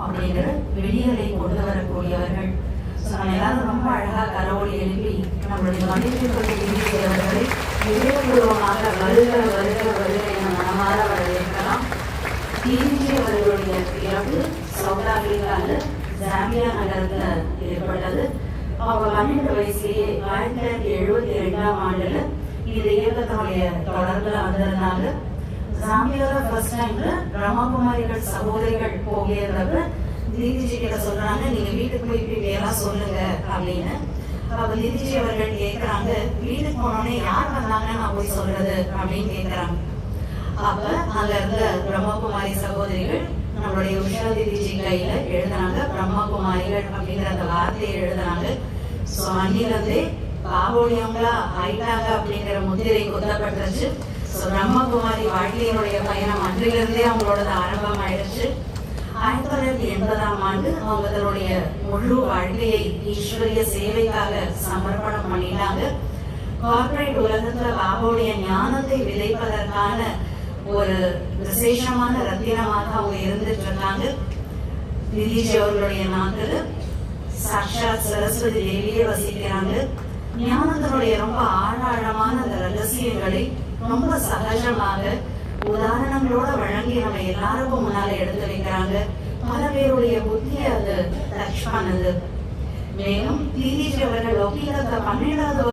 அப்படிங்கிற வெளியலை கொண்டு வரக்கூடியவர்கள். நம்ம எல்லாரும் ரொம்ப அழகா கரவொலி எழுப்பி நம்மளுடைய மதிப்பிற்குரியவர்களை இதயபூர்வமாக வருக வருக வருக என மனமாற வரவேற்கலாம். டிஜி அவர்களுடைய பிறப்பு சவுத் ஆப்பிரிக்காவில் ஜாம்பியா நகரத்தில் ஏற்பட்டது. அவங்க 12 வயசுலேயே 1972ஆம் ஆண்டுல இந்த இயக்கத்தினுடைய தொடர்பில் வந்திருந்தாங்க. ஜாம்பியால ஃபர்ஸ்ட் டைம்ல பிரம்மகுமாரிகள் சகோதரிகள் போகிறப்ப திதிஜி கிட்ட சொல்றாங்க, நீங்க வீட்டுக்கு போய் இப்படியெல்லாம் சொல்லுங்க அப்படின்னு. அப்ப திதிஜி அவர்கள் கேட்கிறாங்க, வீட்டுக்கு போனோடனே யார் வந்தாங்கன்னு நான் போய் சொல்றது அப்படின்னு கேட்கிறாங்க. அப்ப அங்க இருந்த பிரம்மகுமாரி சகோதரிகள் நம்மளுடைய உஷா திதிஜி கையில எழுதுனாங்க, பிரம்மகுமாரிகள் அப்படிங்கிற அந்த வார்த்தையை எழுதுனாங்க. ஸோ அன்னிலிருந்தே பாவோலியங்களா ஆயிட்டாங்க அப்படிங்கிற முத்திரை குத்தப்பட்டுருச்சு. பிரம்மகுமாரி வாழ்க்கையினுடைய பயணம் அன்றிலிருந்தே அவங்களோட ஆரம்பம் ஆயிடுச்சு. 1980ஆம் ஆண்டு அவங்க தன்னுடைய முழு வாழ்க்கையை ஈஸ்வரிய சேவைக்காக சமர்ப்பணம் பண்ணிட்டாங்க. கார்பரேட் உலகத்துல பாபாவுடைய ஞானத்தை விதைப்பதற்கான ஒரு விசேஷமான ரத்தினமாக அவங்க இருந்துட்டு இருக்காங்க. திதிஜி அவர்களுடைய நாட்டில் சாட்சாத் சரஸ்வதி தேவியே வசிக்கிறாங்க. ஞானத்தினுடைய ரொம்ப ஆழமான அந்த ரகசியங்களை ரொம்ப சகஜமாக உதாரணங்களோட வழங்கி நம்ம எல்லாருக்கும் முன்னால எடுத்து வைக்கிறாங்க. பல பேருடைய புத்தியை அது டச் பண்ணுது. மேலும் திதிஜி அவர்கள் ஒப்பீகத்தை 12வது